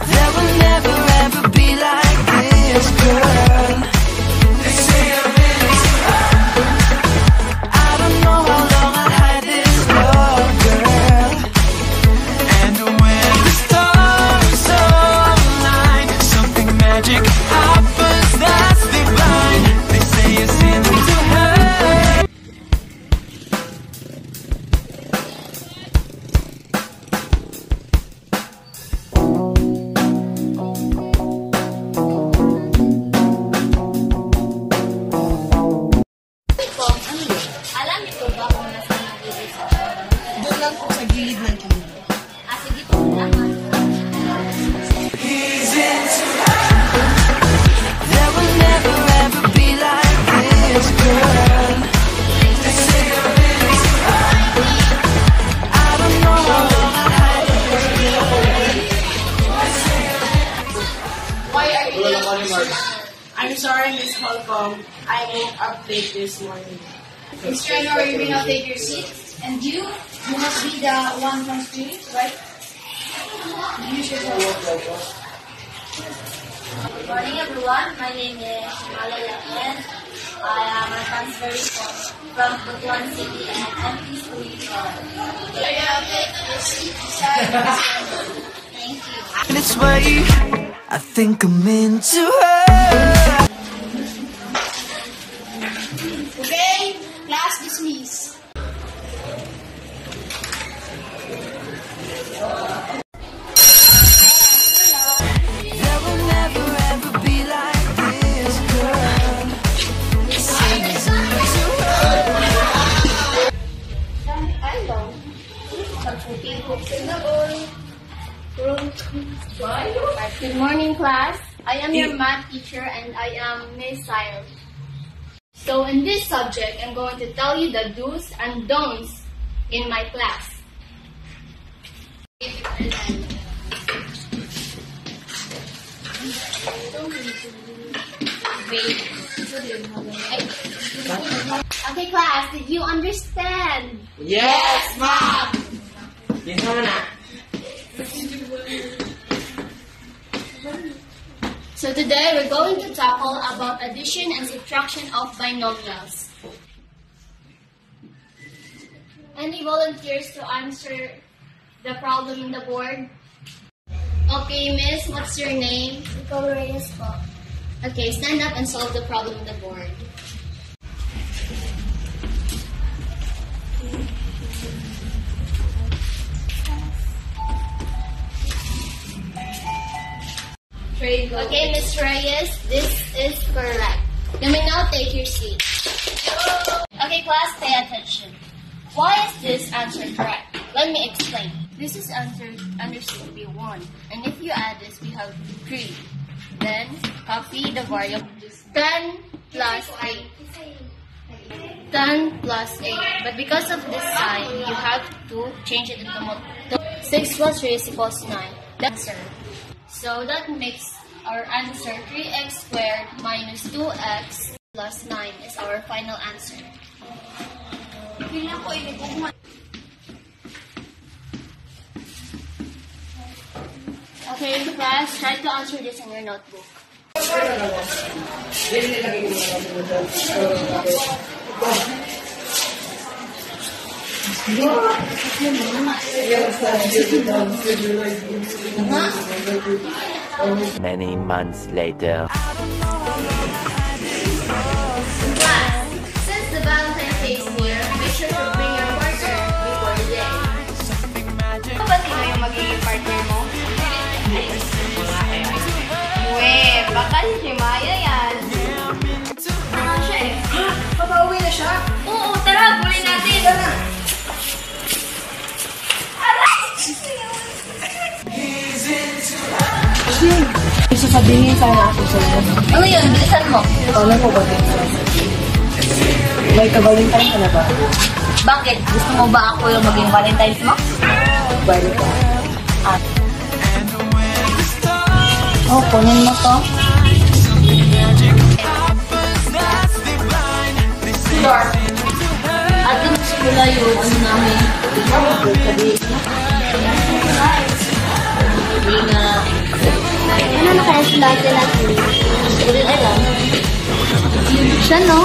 There will never ever be like this, girl. They say I'm into her. I don't know how long I'll hide this love, girl. And when the stars align, something magic happens that's divine. They say it's into her. Alam niyo ba kung nasaan nagiging sa Doon lang po sa gilid ng kilid. sige po naman. He's into her. There will never ever be like this, girl. They say I'm into her. I don't know how long I'll hide this girl. Why are you late? I'm sorry, Miss Holcomb. I woke up late this morning. Miss Traynor, you may now take your seat. And you must be the one from school, right? You should have. Good morning everyone, my name is Malala and I am a transferee from Butuan City and I'm pleased to meet you all. Thank you. This way, I think I'm into her. Okay, class dismissed. There will never ever be like this, girl. Say it's into her. Good morning class, I am your math teacher and I am Miss Cyril. So in this subject, I'm going to tell you the do's and don'ts in my class. Okay class, did you understand? Yes, ma'am! Yes, ma'am. So today we're going to tackle about addition and subtraction of binomials. Any volunteers to answer the problem on the board? Okay, Miss, what's your name? Nicole Reyes po. Okay, stand up and solve the problem on the board. Okay, Miss Reyes, this is correct. You may now take your seat. Okay, class, pay attention. Why is this answer correct? Let me explain. This is answer understood to be 1. And if you add this, we have 3. Then, copy the variable 10 plus 8. 10 plus 8. But because of this sign, you have to change it into multiple. 6 plus 3 is equals to 9. That's answer. So that makes our answer 3x squared minus 2x plus 9 is our final answer. Okay, class, try to answer this in your notebook. Many months later. Class, since the Valentine's Day is near, make sure to bring your partner before the day. Ano ba sino yung magiging partner mo? Uwe, baka si Maya yan. Ano siya eh? Papauwi na siya. Oo, tara, bulin natin. Tara. May sasabihin sana ako sa'yo. Ano yun? Bilisan mo. Alam mo ba din? May ka-Valentine ka na ba? Bakit? Gusto mo ba ako yung maging Valentine's mo? Pwede ka. Oh, kunin mo to. Sure. At yung simula yung ano namin. Sabihin mo. dati natin. Hindi ko rin alam. Siya, no?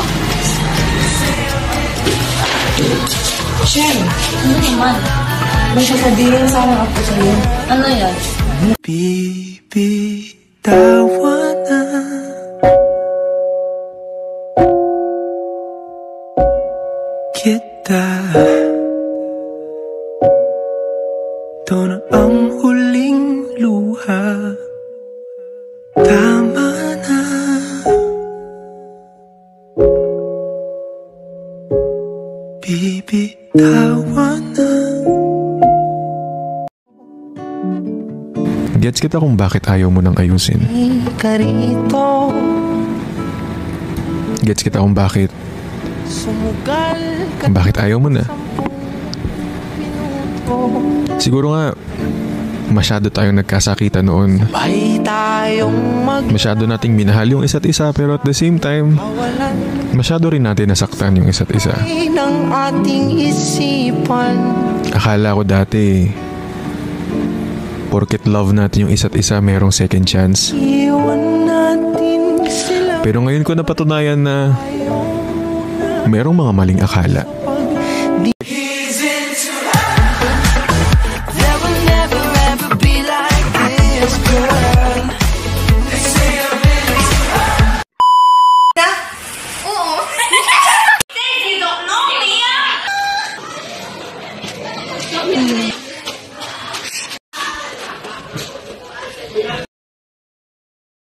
Shem, Ano naman? may sasabihin sana ako sa'yo. Ano yan? Bibitawan na kita. Ito na ang huling luha. Tama na. Bibitawan na. Gets kita kung bakit ayaw mo nang ayusin. Karito, Gets kita kung bakit sumugal ka ayaw mo na. Siguro nga, masyado tayong nagkasakita noon. Sabay tayong Masyado nating minahal yung isa't isa, pero at the same time, magwalan masyado rin natin nasaktan yung isa't isa. ng ating isipan. Akala ko dati, porket love natin yung isa't isa, merong second chance. Iwan natin sila. Pero ngayon ko napatunayan na merong mga maling akala. Pag